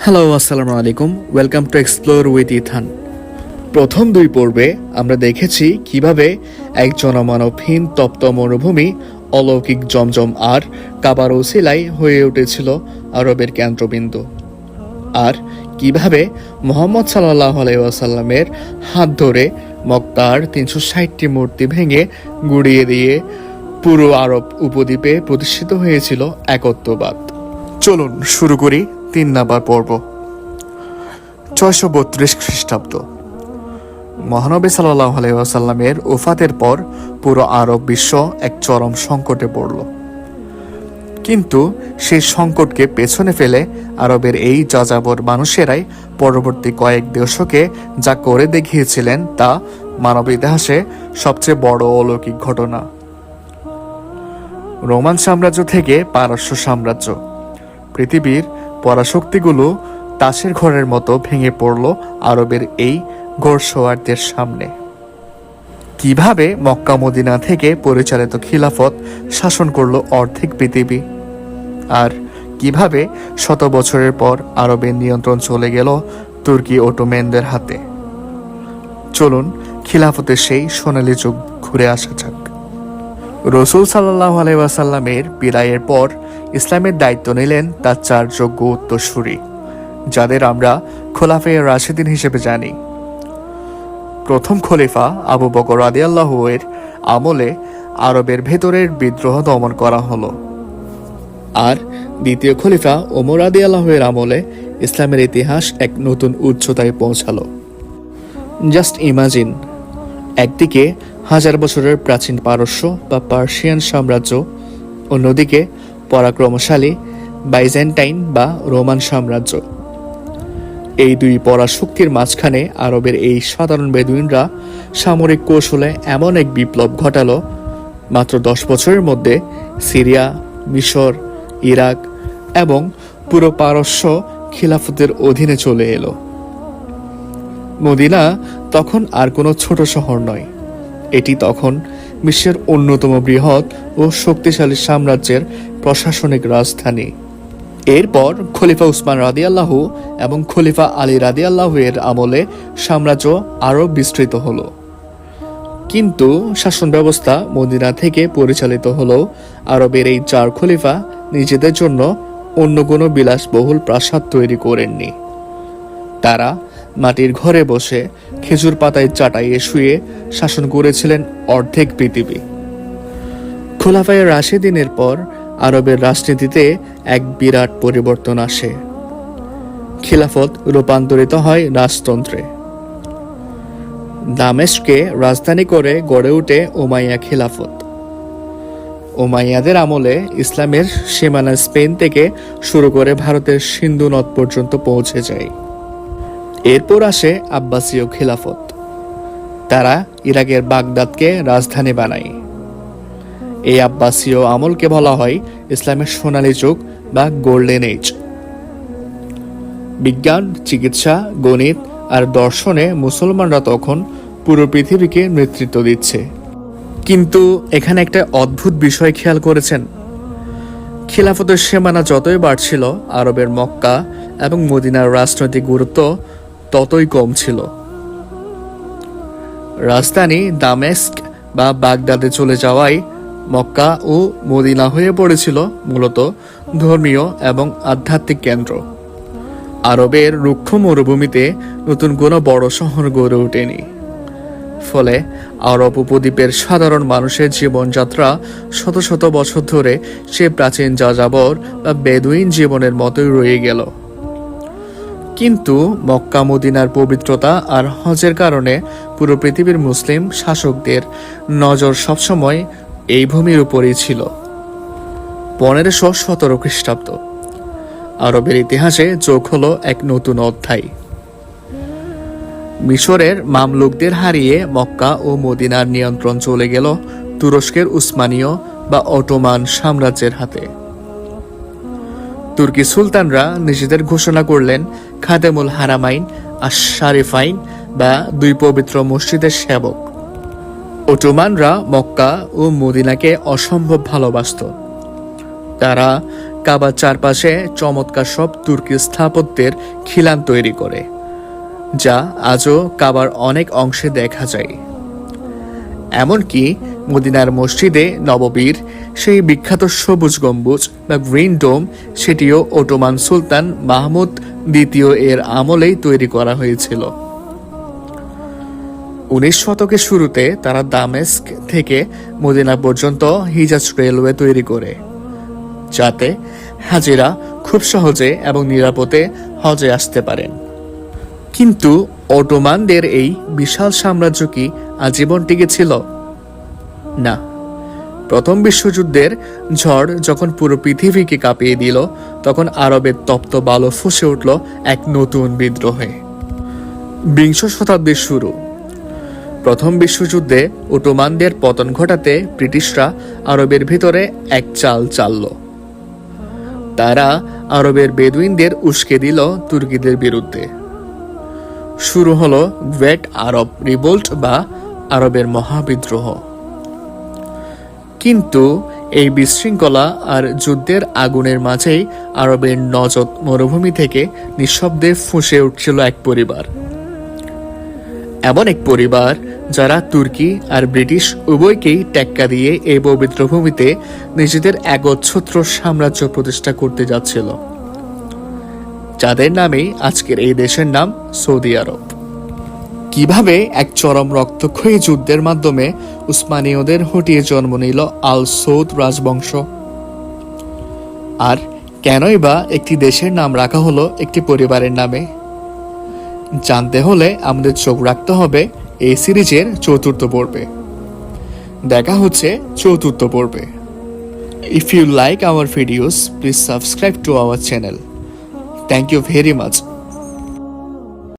Hello, আসসালামু আলাইকুম। Welcome to explore with Ethan. প্রথম দুই পর্বে আমরা দেখেছি কিভাবে এক জনমানবহীন তপ্ত মরুভূমি অলৌকিক জমজম আর কাবার ওসিলাই হয়ে উঠেছিল আরবের কেন্দ্রবিন্দু, আর কিভাবে মুহাম্মদ সাল্লাল্লাহু আলাইহি ওয়াসাল্লামের হাত ধরে মক্কার ৩৬০টি মূর্তি ভেঙে গুড়িয়ে দিয়ে পুরো আরব উপদ্বীপে প্রতিষ্ঠিত হয়েছিল একত্ববাদ। চলুন শুরু করি ৩ নাম্বার পর্ব। ৬৩২ খ্রিস্টাব্দ। মহানবী সাল্লাল্লাহু আলাইহি ওয়াসাল্লামের ওফাতের পর পুরো আরব বিশ্ব এক চরম সংকটে পড়ল। কিন্তু সেই সংকটকে পেছনে ফেলে আরবের এই যাযাবর মানুষেরাই পরবর্তী কয়েক দশকে যা করে দেখিয়েছিলেন তা মানব ইতিহাসে সবচেয়ে বড় অলৌকিক ঘটনা। রোমান সাম্রাজ্য থেকে পারস্য সাম্রাজ্য, পৃথিবীর পরাশক্তিগুলো তাসের ঘরের মতো ভেঙে পড়ল আরবের এই ঘোড়সওয়ারদের সামনে। কিভাবে মক্কা মদিনা থেকে পরিচালিত খিলাফত শাসন করল অর্ধেক পৃথিবী, আর কিভাবে শত বছরের পর আরবের নিয়ন্ত্রণ চলে গেল তুর্কি অটোম্যানদের হাতে। চলুন খিলাফতের সেই সোনালী যুগ ঘুরে আসা যাক। রসুল সাল্লাল্লাহু আলাইহি ওয়াসাল্লামের বিদায়ের পর ইসলামের দায়িত্ব নিলেন তার 4 যোগ্য উত্তরসূরি, যাদের আমরা খোলাফায়ে রাশিদিন হিসেবে জানি। প্রথম খলিফা আবু বকর রাদিয়াল্লাহু এর আমলে আরবের ভেতরের বিদ্রোহ দমন করা হলো, আর দ্বিতীয় খলিফা ওমর রাদিয়াল্লাহু এর আমলে ইসলামের ইতিহাস এক নতুন উচ্চতায় পৌঁছালো। জাস্ট ইমাজিন, একদিকে 1000 বছরের প্রাচীন পারস্য বা পার্সিয়ান সাম্রাজ্য, অন্যদিকে পরাক্রমশালী বাইজেন্টাইন বা রোমান সাম্রাজ্য। এই দুই পরাশক্তির মাঝখানে আরবের এই সাধারণ বেদুইনরা সামরিক কৌশলে এমন এক বিপ্লব ঘটালো, মাত্র 10 বছরের মধ্যে সিরিয়া, মিশর, ইরাক এবং পুরো পারস্য খিলাফতের অধীনে চলে এলো। মদিনা তখন আর কোনো ছোট শহর নয়, এটি তখন বিশ্বের অন্যতম বৃহৎ ও শক্তিশালী সাম্রাজ্যের প্রশাসনিক রাজধানী। এরপর খলিফা উসমান রাদিয়াল্লাহু এবং খলিফা আলী রাদিয়াল্লাহু এর আমলে সাম্রাজ্য আরও বিস্তৃত হলো। কিন্তু শাসন ব্যবস্থা মদিনা থেকে পরিচালিত হলেও আরবের এই 4 খলিফা নিজেদের জন্য অন্য কোনো বিলাসবহুল প্রাসাদ তৈরি করেননি। তারা মাটির ঘরে বসে খেজুর পাতায় চাটাইয়ে শুয়ে শাসন করেছিলেন অর্ধেক পৃথিবী। খোলাফায়ে রাশিদিনের পর আরবের রাজনীতিতে এক বিরাট পরিবর্তন আসে। খিলাফত রূপান্তরিত হয় রাজতন্ত্রে। দামেস্ককে রাজধানী করে গড়ে ওঠে উমাইয়া খিলাফত। উমাইয়াদের আমলে ইসলামের সীমানা স্পেন থেকে শুরু করে ভারতের সিন্ধু নদ পর্যন্ত পৌঁছে যায়। এরপর আসে আব্বাসীয় খিলাফত। তারা ইরাকের বাগদাদকে রাজধানী বানায়। এই আব্বাসীয় আমলকে বলা হয় ইসলামের সোনালী যুগ বা গোল্ডেন এজ। বিজ্ঞান, চিকিৎসা, গণিত আর দর্শনে মুসলমানরা তখন পুরো পৃথিবীকে নেতৃত্ব দিচ্ছে। কিন্তু এখানে একটা অদ্ভুত বিষয় খেয়াল করেছেন, খিলাফতের সীমানা যতই বাড়ছিল আরবের মক্কা এবং মদিনার রাজনৈতিক গুরুত্ব ততই কম ছিল। রাজধানী দামেস্ক বা বাগদাদে চলে যাওয়ায় মক্কা ও মদিনা হয়ে পড়েছিল মূলত ধর্মীয় এবং আধ্যাত্মিক কেন্দ্র। আরবের রুক্ষ মরুভূমিতে নতুন কোনো বড় শহর গড়ে ওঠেনি। ফলে আরব উপদ্বীপের সাধারণ মানুষের জীবনযাত্রা শত শত বছর ধরে সে প্রাচীন যাযাবর বা বেদুইন জীবনের মতোই রয়ে গেল। কিন্তু মক্কা মদিনার পবিত্রতা আর হজের কারণে পুরো পৃথিবীর মুসলিম শাসকদের নজর সবসময় এই ভূমির উপরেই ছিল। 1517 খ্রিস্টাব্দ। আরবের ইতিহাসে যোগ হলো এক নতুন অধ্যায়। মিশরের মামলুকদের হারিয়ে মক্কা ও মদিনার নিয়ন্ত্রণ চলে গেল তুরস্কের উসমানীয় বা অটোমান সাম্রাজ্যের হাতে। তুর্কি সুলতানরা নিজেদের ঘোষণা করলেন খাদেমুল হারামাইন আর শারিফাইন বা 2 পবিত্র মসজিদের সেবক। অটোমানরা মক্কা ও মদিনাকে অসম্ভব ভালোবাসত। তারা কাবার চারপাশে চমৎকার সব তুর্কি স্থাপত্যের খিলান তৈরি করে, যা আজও কাবার অনেক অংশে দেখা যায়। এমনকি মদিনার মসজিদে নববীর সেই বিখ্যাত সবুজ গম্বুজ বা গ্রিন ডোম, সেটিও অটোমান সুলতান মাহমুদ দ্বিতীয় এর আমলেই তৈরি করা হয়েছিল। 19 শতকের শুরুতে তারা দামেস্ক থেকে মদিনা পর্যন্ত হিজাজ রেলওয়ে তৈরি করে, যাতে হাজিরা খুব সহজে এবং নিরাপদে হজে আসতে পারেন। কিন্তু অটোমানদের এই বিশাল সাম্রাজ্য কি আজীবন টিকে ছিল? না। প্রথম বিশ্বযুদ্ধের ঝড় যখন পুরো পৃথিবীকে কাঁপিয়ে দিল, তখন আরবের তপ্ত বালু ফুঁসে উঠল এক নতুন বিদ্রোহে। বিংশ শতাব্দীর শুরু। প্রথম বিশ্বযুদ্ধে অটোমানদের পতন ঘটাতে ব্রিটিশরা আরবের ভিতরে এক চাল চালল। তারা আরবের বেদুইনদের উস্কে দিল তুর্কিদের বিরুদ্ধে। শুরু হলো গ্রেট আরব রিভোল্ট বা আরবের মহাবিদ্রোহ। কিন্তু এই বিশৃঙ্খলা আর যুদ্ধের আগুনের মাঝেই আরবের নজদ মরুভূমি থেকে নিঃশব্দে ফুঁসে উঠছিল এক পরিবার। এমন এক পরিবার যারা তুর্কি আর ব্রিটিশ উভয়কেই টেক্কা দিয়ে এই পবিত্র ভূমিতে নিজেদের একচ্ছত্র সাম্রাজ্য প্রতিষ্ঠা করতে যাচ্ছিল, যাদের নামেই আজকের এই দেশের নাম সৌদি আরব। কিভাবে এক চরম রক্তক্ষয়ী যুদ্ধের মাধ্যমে উসমানীয়দের হটিয়ে জন্ম নিল আল সৌদ রাজবংশ? আর কেনই বা একটি দেশের নাম রাখা হলো একটি পরিবারের নামে? জানতে হলে আমাদের চোখ রাখতে হবে এই সিরিজের চতুর্থ পর্বে। দেখা হচ্ছে চতুর্থ পর্বে। If you like our videos, please subscribe to our channel. Thank you very much.